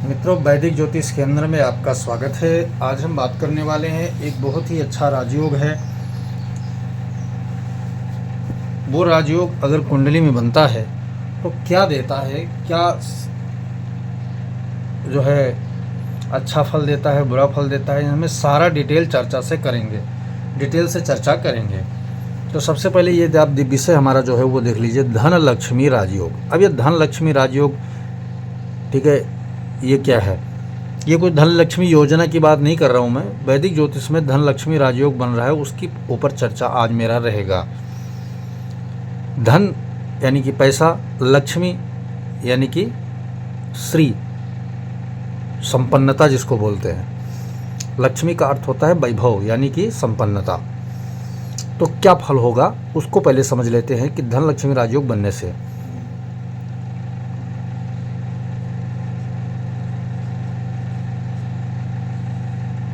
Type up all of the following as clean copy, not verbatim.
मित्रों, वैदिक ज्योतिष केंद्र में आपका स्वागत है। आज हम बात करने वाले हैं, एक बहुत ही अच्छा राजयोग है। वो राजयोग अगर कुंडली में बनता है तो क्या देता है, क्या जो है अच्छा फल देता है, बुरा फल देता है, हमें सारा डिटेल चर्चा से करेंगे, डिटेल से चर्चा करेंगे। तो सबसे पहले ये आप विषय हमारा जो है वो देख लीजिए, धन लक्ष्मी राजयोग। अब ये धन लक्ष्मी राजयोग, ठीक है, ये क्या है? ये कोई धन लक्ष्मी योजना की बात नहीं कर रहा हूँ मैं। वैदिक ज्योतिष में धन लक्ष्मी राजयोग बन रहा है, उसकी ऊपर चर्चा आज मेरा रहेगा। धन यानी कि पैसा, लक्ष्मी यानी कि श्री, संपन्नता जिसको बोलते हैं। लक्ष्मी का अर्थ होता है वैभव यानी कि संपन्नता। तो क्या फल होगा उसको पहले समझ लेते हैं कि धन लक्ष्मी राजयोग बनने से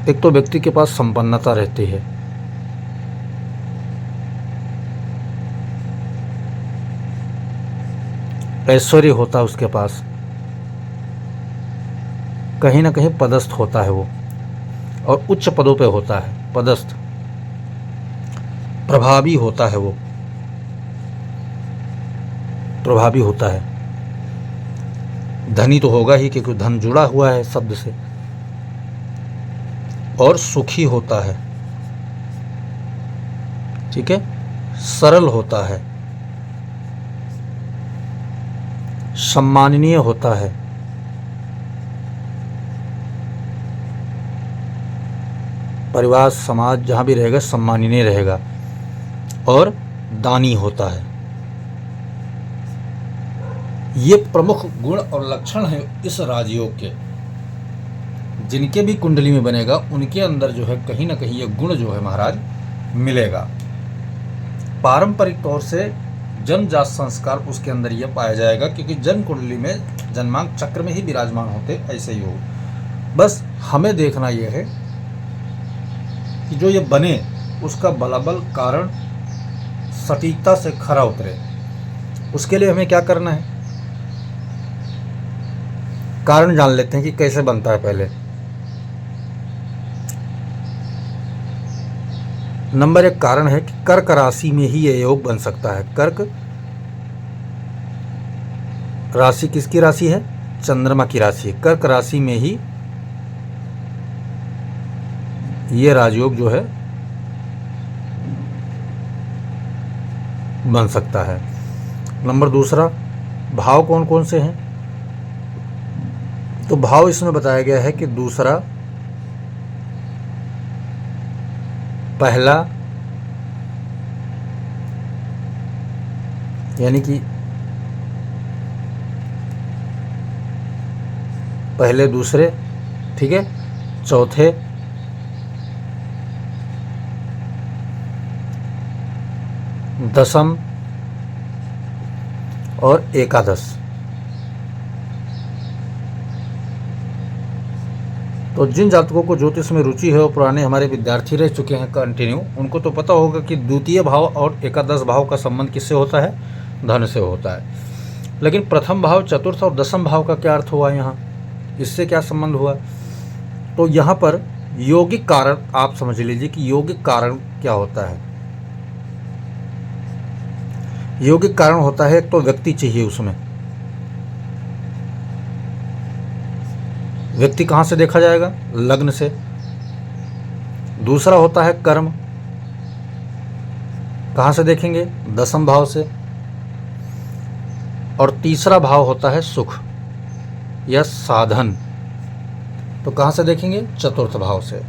एक तो व्यक्ति के पास संपन्नता रहती है, ऐश्वर्य होता है उसके पास, कहीं ना कहीं पदस्थ होता है वो, और उच्च पदों पे होता है पदस्थ, प्रभावी होता है वो, प्रभावी होता है। धनी तो होगा ही क्योंकि धन जुड़ा हुआ है शब्द से, और सुखी होता है, ठीक है, सरल होता है, सम्माननीय होता है, परिवार समाज जहाँ भी रहेगा सम्माननीय रहेगा, और दानी होता है। ये प्रमुख गुण और लक्षण है इस राजयोग के। जिनके भी कुंडली में बनेगा उनके अंदर जो है कहीं ना कहीं ये गुण जो है महाराज मिलेगा। पारंपरिक तौर से जन्म जात संस्कार उसके अंदर ये पाया जाएगा, क्योंकि जन्म कुंडली में जन्मांक चक्र में ही विराजमान होते ऐसे योग। बस हमें देखना यह है कि जो ये बने उसका बलाबल कारण सटीकता से खरा उतरे। उसके लिए हमें क्या करना है, कारण जान लेते हैं कि कैसे बनता है। पहले नंबर एक कारण है कि कर्क राशि में ही यह योग बन सकता है। कर्क राशि किसकी राशि है? चंद्रमा की राशि है। कर्क राशि में ही ये राजयोग जो है बन सकता है। नंबर दूसरा, भाव कौन कौन से हैं? तो भाव इसमें बताया गया है कि दूसरा, पहला यानी कि पहले दूसरे, ठीक है, चौथे, दसम और एकादश। तो जिन जातकों को ज्योतिष में रुचि है और पुराने हमारे विद्यार्थी रह चुके हैं कंटिन्यू, उनको तो पता होगा कि द्वितीय भाव और एकादश भाव का संबंध किससे होता है? धन से होता है। लेकिन प्रथम भाव, चतुर्थ और दसम भाव का क्या अर्थ हुआ यहाँ? इससे क्या संबंध हुआ? तो यहाँ पर यौगिक कारण आप समझ लीजिए कि यौगिक कारण क्या होता है। यौगिक कारण होता है, एक तो व्यक्ति चाहिए उसमें। व्यक्ति कहाँ से देखा जाएगा? लग्न से। दूसरा होता है कर्म, कहाँ से देखेंगे? दसम भाव से। और तीसरा भाव होता है सुख या साधन, तो कहाँ से देखेंगे? चतुर्थ भाव से।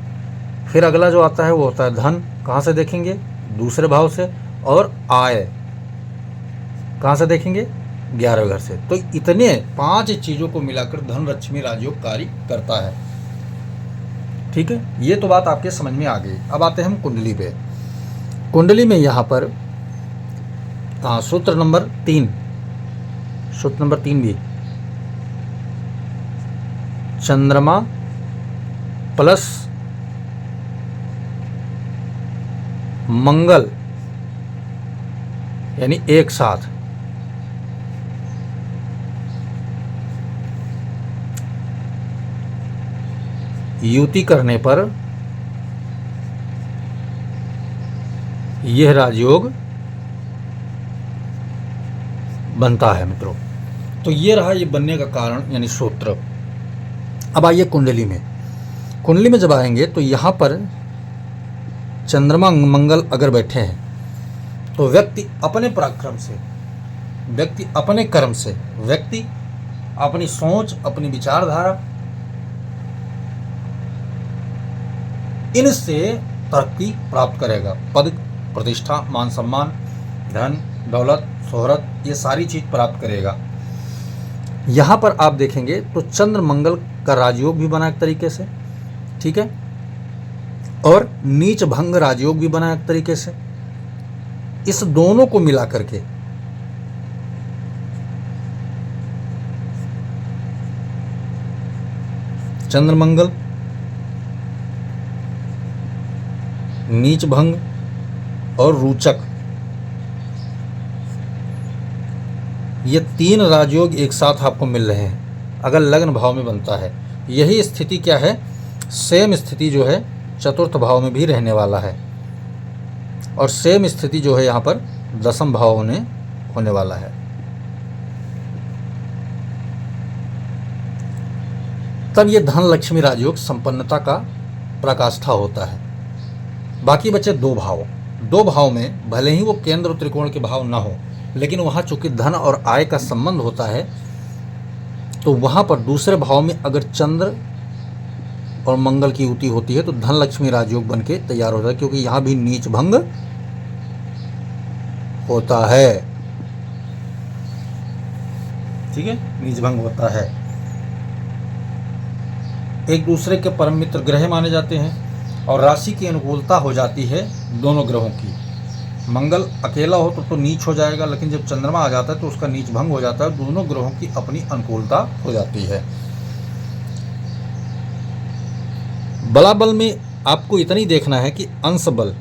फिर अगला जो आता है वो होता है धन, कहाँ से देखेंगे? दूसरे भाव से। और आय कहाँ से देखेंगे? 11वें घर से। तो इतने 5 चीज़ों को मिलाकर धन लक्ष्मी राजयोग कार्य करता है, ठीक है। ये तो बात आपके समझ में आ गई। अब आते हैं हम कुंडली पे। कुंडली में यहाँ पर सूत्र नंबर 3, सूत्र नंबर 3 भी चंद्रमा प्लस मंगल यानी एक साथ, युति करने पर यह राजयोग बनता है मित्रों। तो ये रहा ये बनने का कारण यानी सूत्र। अब आइए कुंडली में। कुंडली में जब आएंगे तो यहाँ पर चंद्रमा मंगल अगर बैठे हैं तो व्यक्ति अपने पराक्रम से, व्यक्ति अपने कर्म से, व्यक्ति अपनी सोच, अपनी विचारधारा, इनसे तरक्की प्राप्त करेगा। पद, प्रतिष्ठा, मान सम्मान, धन, दौलत, शोहरत, ये सारी चीज प्राप्त करेगा। यहाँ पर आप देखेंगे तो चंद्र मंगल का राजयोग भी बना एक तरीके से, ठीक है, और नीच भंग राजयोग भी बना एक तरीके से। इस दोनों को मिला करके चंद्र मंगल, नीच भंग और रूचक, ये 3 राजयोग एक साथ आपको मिल रहे हैं अगर लग्न भाव में बनता है। यही स्थिति क्या है, सेम स्थिति जो है चतुर्थ भाव में भी रहने वाला है, और सेम स्थिति जो है यहाँ पर दसम भाव में होने वाला है। तब ये धन लक्ष्मी राजयोग संपन्नता का प्रकाष्ठा होता है। बाकी बचे 2 भाव। 2 भाव में भले ही वो केंद्र और त्रिकोण के भाव ना हो, लेकिन वहाँ चूंकि धन और आय का संबंध होता है तो वहाँ पर दूसरे भाव में अगर चंद्र और मंगल की युति होती है तो धन लक्ष्मी राजयोग बन के तैयार होता है, क्योंकि यहाँ भी नीच भंग होता है, ठीक है, नीच भंग होता है। एक दूसरे के परम मित्र ग्रह माने जाते हैं और राशि की अनुकूलता हो जाती है दोनों ग्रहों की। मंगल अकेला हो तो नीच हो जाएगा, लेकिन जब चंद्रमा आ जाता है तो उसका नीच भंग हो जाता है। दोनों ग्रहों की अपनी अनुकूलता हो जाती है। बलाबल में आपको इतनी देखना है कि अंश बल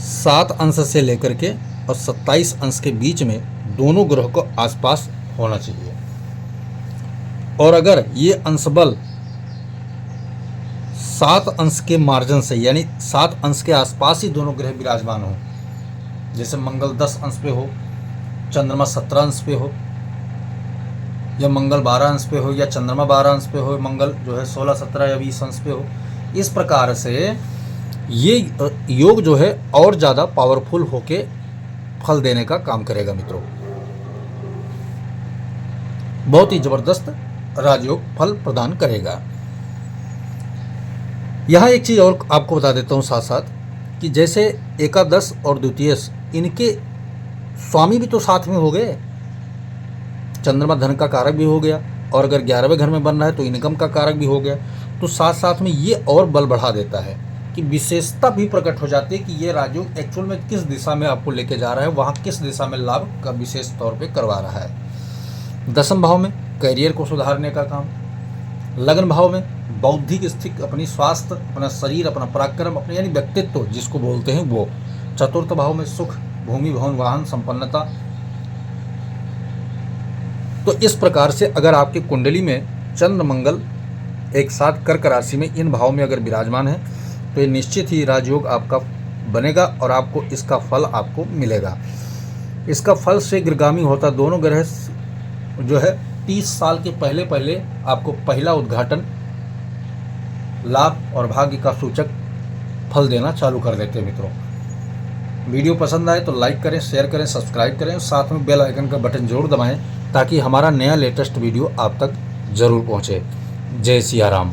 7 अंश से लेकर के और 27 अंश के बीच में दोनों ग्रह को आसपास होना चाहिए, और अगर ये अंश बल 7 अंश के मार्जिन से यानी 7 अंश के आसपास ही दोनों ग्रह विराजमान हो, जैसे मंगल 10 अंश पे हो, चंद्रमा 17 अंश पे हो, या मंगल 12 अंश पे हो, या चंद्रमा 12 अंश पे हो, मंगल जो है 16, 17 या 20 अंश पे हो, इस प्रकार से ये योग जो है और ज़्यादा पावरफुल होके फल देने का काम करेगा मित्रों। बहुत ही जबरदस्त राजयोग फल प्रदान करेगा। यहाँ एक चीज़ और आपको बता देता हूँ साथ साथ कि जैसे एकादश और द्वितीयश, इनके स्वामी भी तो साथ में हो गए। चंद्रमा धन का कारक भी हो गया, और अगर 11वें घर में बन रहा है तो इनकम का कारक भी हो गया। तो साथ साथ में ये और बल बढ़ा देता है कि विशेषता भी प्रकट हो जाती है कि ये राजयोग एक्चुअल में किस दिशा में आपको लेके जा रहा है, वहाँ किस दिशा में लाभ का विशेष तौर पे करवा रहा है। दसम भाव में करियर को सुधारने का काम, लग्न भाव में बौद्धिक स्थिति, अपनी स्वास्थ्य, अपना शरीर, अपना पराक्रम, अपने यानी व्यक्तित्व जिसको बोलते हैं वो। चतुर्थ भाव में सुख, भूमि, भवन, वाहन, संपन्नता। तो इस प्रकार से अगर आपकी कुंडली में चंद्र मंगल एक साथ कर्क राशि में इन भाव में अगर विराजमान है तो ये निश्चित ही राजयोग आपका बनेगा और आपको इसका फल आपको मिलेगा। इसका फल शीघ्रगामी होता, दोनों ग्रह जो है 30 साल के पहले पहले आपको पहला उद्घाटन, लाभ और भाग्य का सूचक फल देना चालू कर देते हैं मित्रों। वीडियो पसंद आए तो लाइक करें, शेयर करें, सब्सक्राइब करें, साथ में बेल आइकन का बटन जरूर दबाएं ताकि हमारा नया लेटेस्ट वीडियो आप तक जरूर पहुंचे। जय सिया राम।